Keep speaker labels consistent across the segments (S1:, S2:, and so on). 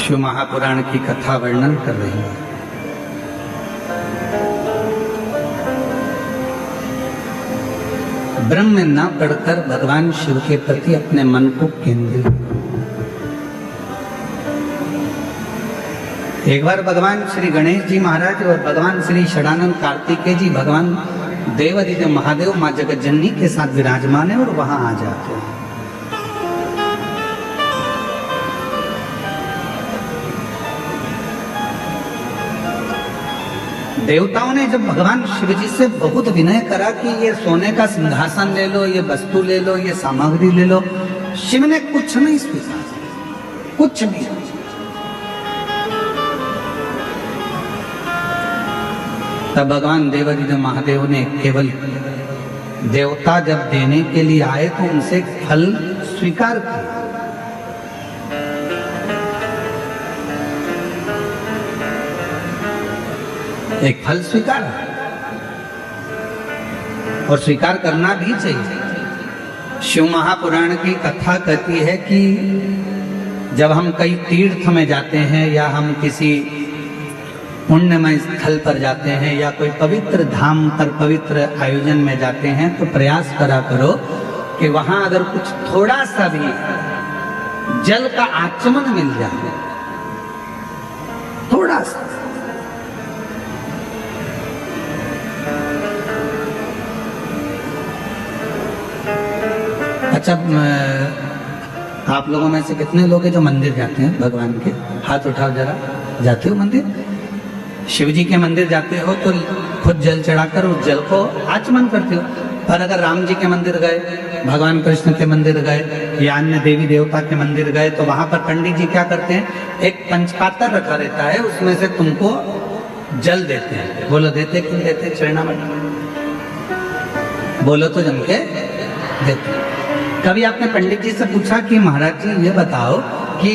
S1: शिव महापुराण की कथा वर्णन कर रही है। ब्रह्म में न पढ़कर भगवान शिव के प्रति अपने मन को केंद्रित। एक बार भगवान श्री गणेश जी महाराज और भगवान श्री षडानंद कार्तिकेय जी भगवान देवादिदेव महादेव माँ जगत जननी के साथ विराजमान है और वहां आ जाते हैं। देवताओं ने जब भगवान शिव जी से बहुत विनय करा कि ये सोने का सिंहासन ले लो, ये वस्तु ले लो, ये सामग्री ले लो, शिव ने कुछ नहीं स्वीकार, कुछ भी। तब भगवान देवादिदेव महादेव ने केवल देवता जब देने के लिए आए तो उनसे फल स्वीकार किया। एक फल स्वीकार और स्वीकार करना भी चाहिए। शिव महापुराण की कथा कहती है कि जब हम कई तीर्थ में जाते हैं या हम किसी पुण्यमय स्थल पर जाते हैं या कोई पवित्र धाम पर पवित्र आयोजन में जाते हैं तो प्रयास करा करो कि वहां अगर कुछ थोड़ा सा भी जल का आचमन मिल जाए, थोड़ा सा। अच्छा, आप लोगों में से कितने लोग हैं जो मंदिर जाते हैं भगवान के? हाथ उठाओ जरा। जाते हो मंदिर? शिव जी के मंदिर जाते हो तो खुद जल चढ़ाकर उस जल को आचमन करते हो। पर अगर राम जी के मंदिर गए, भगवान कृष्ण के मंदिर गए या अन्य देवी देवता के मंदिर गए तो वहां पर पंडित जी क्या करते हैं, एक पंचपात्र रखा रहता है, उसमें से तुमको जल देते हैं। बोलो देते क्यों देते? चरणामृत बोलो तो जम के देते। कभी आपने पंडित जी से पूछा कि महाराज जी ये बताओ कि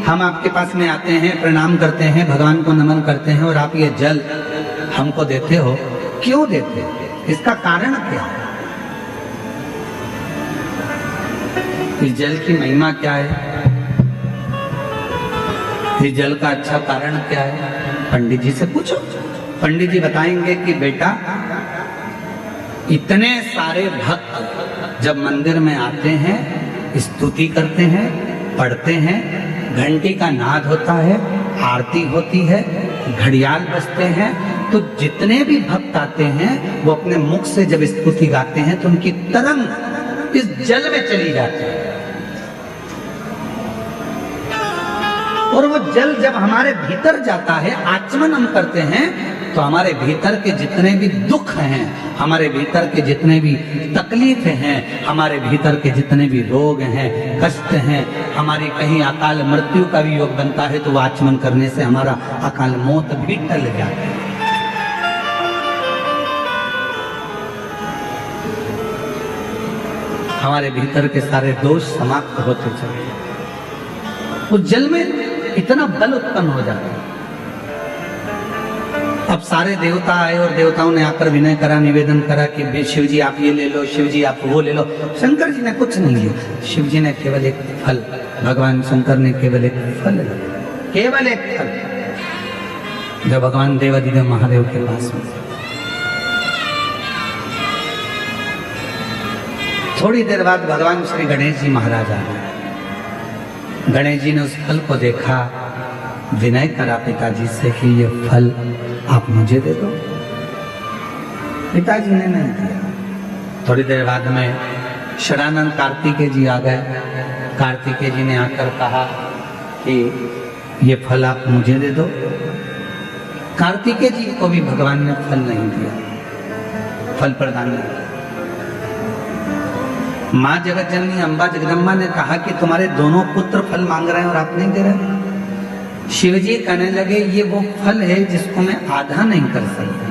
S1: हम आपके पास में आते हैं, प्रणाम करते हैं, भगवान को नमन करते हैं और आप ये जल हमको देते हो, क्यों देते हो? इसका कारण क्या है? इस जल की महिमा क्या है? इस जल का अच्छा कारण क्या है? पंडित जी से पूछो। पंडित जी बताएंगे कि बेटा, इतने सारे भक्त जब मंदिर में आते हैं, स्तुति करते हैं, पढ़ते हैं, घंटी का नाद होता है, आरती होती है, घड़ियाल बजते हैं, तो जितने भी भक्त आते हैं वो अपने मुख से जब स्तुति गाते हैं तो उनकी तरंग इस जल में चली जाती है। और वो जल जब हमारे भीतर जाता है, आचमन हम करते हैं, तो हमारे भीतर के जितने भी दुख हैं, हमारे भीतर के जितने भी तकलीफें हैं, हमारे भीतर के जितने भी रोग हैं, कष्ट हैं, हमारी कहीं अकाल मृत्यु का भी योग बनता है तो वो आचमन करने से हमारा अकाल मौत भी टल जाता है। हमारे भीतर के सारे दोष समाप्त होते चले। उस जल में इतना बल उत्पन्न हो जाता है। अब सारे देवता आए और देवताओं ने आकर विनय करा, निवेदन करा कि शिव जी आप ये ले लो, शिव जी आप वो ले लो। शंकर जी ने कुछ नहीं लिया, शिव जी ने केवल एक फल, भगवान शंकर ने केवल एक फल लिया, केवल एक फल, जो भगवान देवादिदेव महादेव के पास में। थोड़ी देर बाद भगवान श्री गणेश जी महाराज आ गए। गणेश जी ने उस फल को देखा, विनय करा पिताजी से कि ये फल आप मुझे दे दो। पिताजी ने नहीं दिया। थोड़ी देर बाद में षडानंद कार्तिकेय जी आ गए। कार्तिकेय जी ने आकर कहा कि ये फल आप मुझे दे दो। कार्तिकेय जी को भी भगवान ने फल नहीं दिया, फल प्रदान नहीं किया। माँ जगत जननी अम्बा जगदम्बा ने कहा कि तुम्हारे दोनों पुत्र फल मांग रहे हैं और आप नहीं दे रहे। शिव जी कहने लगे ये वो फल है जिसको मैं आधा नहीं कर सकती।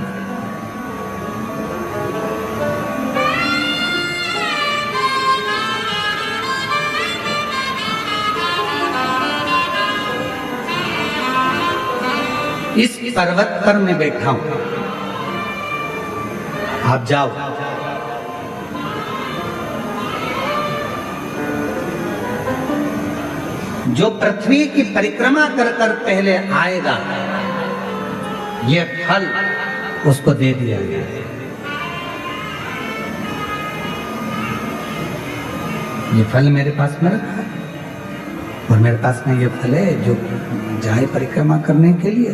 S1: इस पर्वत पर मैं बैठा हूं, आप जाओ। जो पृथ्वी की परिक्रमा कर कर पहले आएगा, ये फल उसको दे दिया गया। ये फल मेरे पास में रखा है और मेरे पास में ये फल है जो जाए परिक्रमा करने के लिए,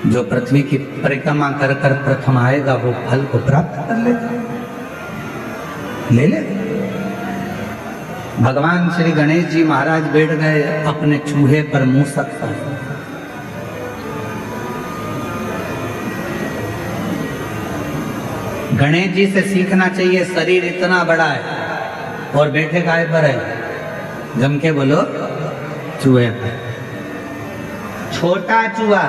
S1: जो पृथ्वी की परिक्रमा कर कर प्रथम आएगा वो फल को प्राप्त कर लेगा, ले ले। भगवान श्री गणेश जी महाराज बैठ गए अपने चूहे पर मूसक पर। गणेश जी से सीखना चाहिए, शरीर इतना बड़ा है और बैठे काय पर है, जम के बोलो चूहे पर। छोटा चूहा,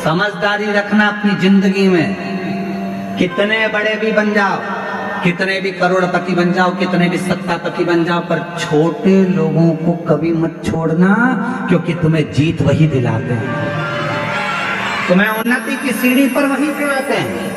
S1: समझदारी रखना अपनी जिंदगी में। कितने बड़े भी बन जाओ, कितने भी करोड़पति बन जाओ, कितने भी सत्तापति बन जाओ, पर छोटे लोगों को कभी मत छोड़ना, क्योंकि तुम्हें जीत वही दिलाते हैं, तुम्हें उन्नति की सीढ़ी पर वही पे आते हैं।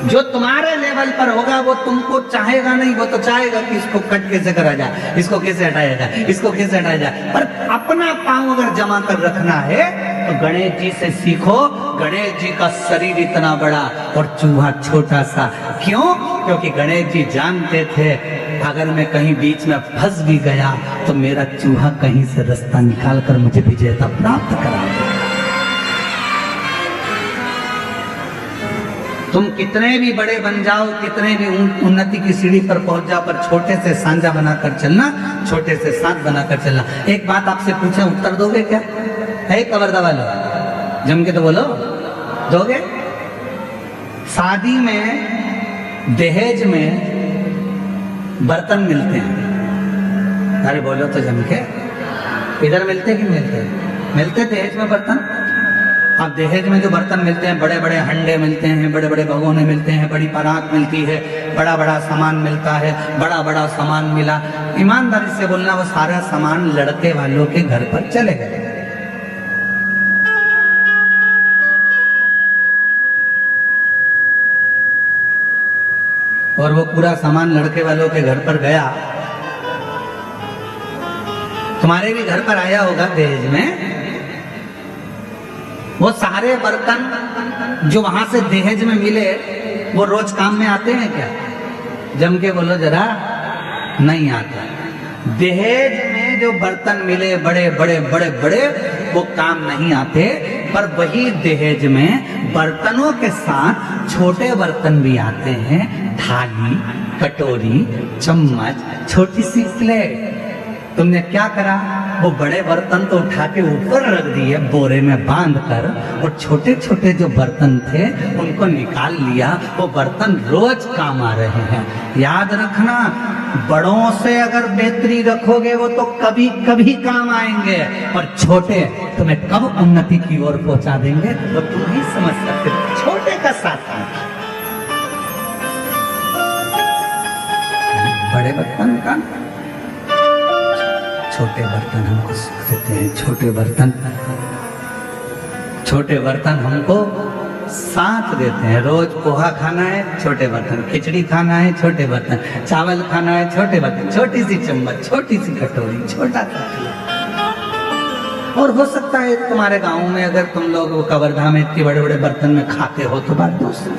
S1: जो तुम्हारे लेवल पर होगा वो तुमको चाहेगा नहीं, वो तो चाहेगा कि इसको कट कैसे करा जाए, इसको कैसे हटाया जाए, इसको कैसे हटाया जाए। पर अपना पांव अगर जमा कर रखना है तो गणेश जी से सीखो। गणेश जी का शरीर इतना बड़ा और चूहा छोटा सा। क्यों? क्योंकि गणेश जी जानते थे अगर मैं कहीं बीच में फंस भी गया तो मेरा चूहा कहीं से रास्ता निकाल कर मुझे विजेता प्राप्त करा। तुम कितने भी बड़े बन जाओ, कितने भी उन्नति की सीढ़ी पर पहुंच जाओ, पर छोटे से सांझा बनाकर चलना, छोटे से साथ बनाकर चलना। एक बात आपसे पूछे, उत्तर दोगे क्या? है कवर्दा वालों, जम के तो बोलो, दोगे? शादी में दहेज में बर्तन मिलते हैं, अरे बोलो तो जम के, इधर मिलते कि मिलते? मिलते दहेज में बर्तन। अब दहेज में जो बर्तन मिलते हैं, बड़े बड़े हंडे मिलते हैं, बड़े बड़े भगोने मिलते हैं, बड़ी परात मिलती है, बड़ा बड़ा सामान मिलता है, बड़ा बड़ा सामान मिला। ईमानदारी से बोलना, वो सारा सामान लड़के वालों के घर पर चले गए। और वो पूरा सामान लड़के वालों के घर पर गया। तुम्हारे भी घर पर आया होगा दहेज में। वो सारे बर्तन जो वहां से दहेज में मिले वो रोज काम में आते हैं क्या? जम के बोलो जरा, नहीं आता। दहेज में जो बर्तन मिले बड़े बड़े बड़े बड़े, वो काम नहीं आते। पर वही दहेज में बर्तनों के साथ छोटे बर्तन भी आते हैं, थाली, कटोरी, चम्मच, छोटी सी प्लेट। तुमने क्या करा? वो बड़े बर्तन तो उठा के ऊपर रख दिए बोरे में बांध कर, और छोटे छोटे जो बर्तन थे उनको निकाल लिया। वो बर्तन रोज काम आ रहे हैं। याद रखना, बड़ों से अगर बेहतरी रखोगे वो तो कभी कभी काम आएंगे, और छोटे तुम्हें कब उन्नति की ओर पहुंचा देंगे वो तुम ही समझ सकते। छोटे का साथ बड़े बर्तन का, छोटे बर्तन हमको सुख देते हैं। छोटे बर्तन हमको साथ देते हैं। रोज पोहा खाना है, छोटे बर्तन, खिचड़ी खाना है, छोटे बर्तन, चावल खाना है, छोटे बर्तन, छोटी सी चम्मच, छोटी सी कटोरी, छोटा सा। और हो सकता है तुम्हारे गांव में अगर तुम लोग कवर्धा में इतने बड़े बड़े बर्तन में खाते हो तो बात दूसरी,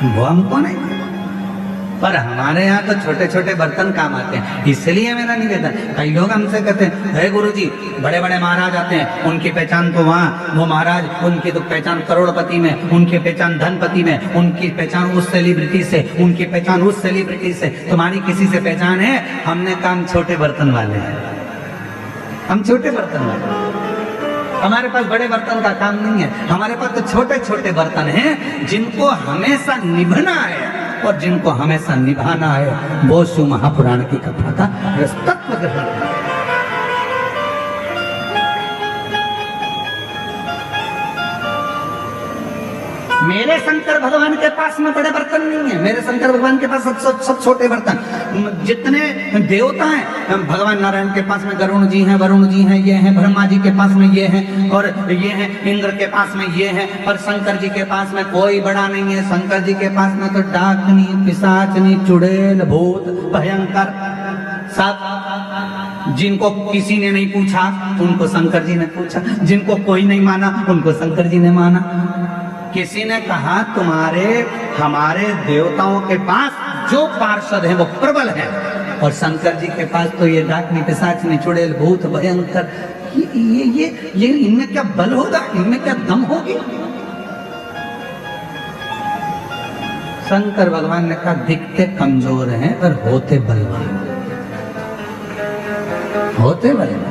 S1: वो हमको नहीं। पर हमारे यहाँ तो छोटे छोटे बर्तन काम आते हैं। इसलिए मेरा निवेदन, कई लोग हमसे कहते हैं, हे गुरुजी, बड़े बड़े महाराज आते हैं, उनकी पहचान तो वहाँ, वो महाराज, उनकी तो पहचान करोड़पति में, उनकी पहचान धनपति में, उनकी पहचान उस सेलिब्रिटी से, उनकी पहचान उस सेलिब्रिटी से। तुम्हारी किसी से पहचान है? हमने काम छोटे बर्तन वाले हैं, हम छोटे बर्तन वाले। हमारे पास बड़े बर्तन का काम नहीं है, हमारे पास तो छोटे छोटे बर्तन हैं जिनको हमेशा निभाना है, और जिनको हमेशा निभाना है वो शिव महापुराण की कथा का तत्व ग्रहण। मेरे शंकर भगवान के पास में बड़े बर्तन नहीं है, मेरे शंकर भगवान के पास सब छोटे बर्तन। जितने देवता हैं भगवान नारायण के पास में गरुण जी हैं, वरुण जी हैं, ये हैं, ब्रह्मा जी के पास में ये हैं, और ये हैं इंद्र के पास में ये हैं, और शंकर जी के पास में कोई बड़ा नहीं है। शंकर जी के पास में तो डाकनी, पिशाचनी, चुड़ैल, भूत, भयंकर सब। जिनको किसी ने नहीं पूछा उनको शंकर जी ने पूछा, जिनको कोई नहीं माना उनको शंकर जी ने माना। किसी ने कहा तुम्हारे हमारे देवताओं के पास जो पार्षद हैं वो प्रबल हैं, और शंकर जी के पास तो ये डाकनी, पिशाचनी, चुड़ैल, भूत, भयंकर, ये इनमें क्या बल होगा, इनमें क्या दम होगी। शंकर भगवान ने कहा दिखते कमजोर हैं पर होते बलवान, होते बलवान।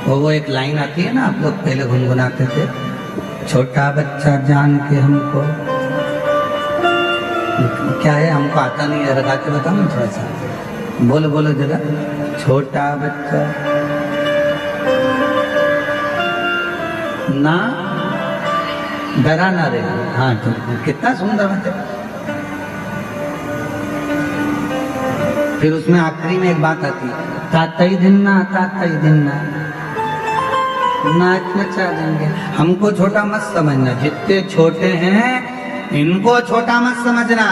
S1: वो एक लाइन आती है ना, आप लोग पहले गुनगुनाते थे, छोटा बच्चा जान के हमको, क्या है हमको आता नहीं है, लगा के बताओ ना थोड़ा सा, बोलो बोलो जरा। छोटा बच्चा ना डरा ना रे, हाँ कितना सुंदर बच्चा। फिर उसमें आखिरी में एक बात आती है, तातई दिन ना, तातई दिन ना, नाच नचा देंगे। हमको छोटा मत समझना, जितने छोटे हैं इनको छोटा मत समझना,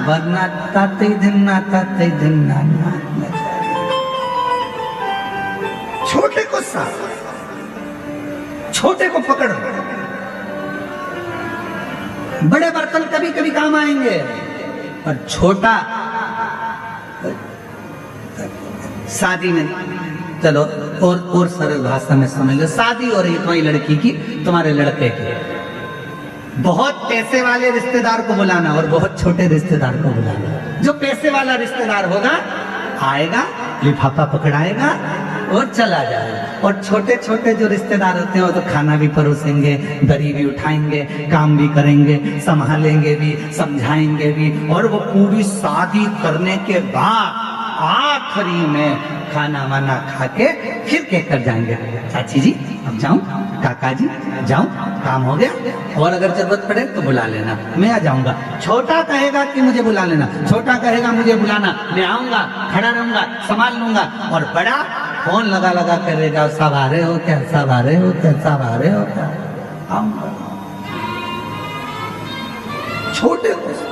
S1: वरना ताते दिन ना, ताते दिन ना, नाच नचा। छोटे को साथ, छोटे को पकड़। बड़े बर्तन कभी कभी काम आएंगे, पर छोटा शादी में, चलो और सरल भाषा में समझ लो, शादी हो रही तुम्हारी लड़की की, तुम्हारे लड़के की। बहुत पैसे वाले रिश्तेदार को बुलाना और बहुत छोटे रिश्तेदार को बुलाना। जो पैसे वाला रिश्तेदार होगा आएगा, लिफाफा पकड़ाएगा और चला जाएगा, और छोटे छोटे जो रिश्तेदार होते हैं वो तो खाना भी परोसेंगे, दरी भी उठाएंगे, काम भी करेंगे, संभालेंगे भी, समझाएंगे भी, और वो पूरी शादी करने के बाद आखिरी में खाना वाना खा के फिर कहकर जाएंगे, चाची जी अब जाऊं, काका जी जाऊं, काम हो गया, और अगर जरूरत पड़े तो बुला लेना, मैं आ जाऊंगा। छोटा कहेगा कि मुझे बुला लेना, छोटा कहेगा मुझे बुलाना, मैं आऊंगा, खड़ा रहूंगा, संभाल लूंगा, और बड़ा फोन लगा लगा करेगा, सब आ रहे हो क्या, सब आ रहे हो क्या, सब आ रहे हो क्या, आऊंगा। छोटे को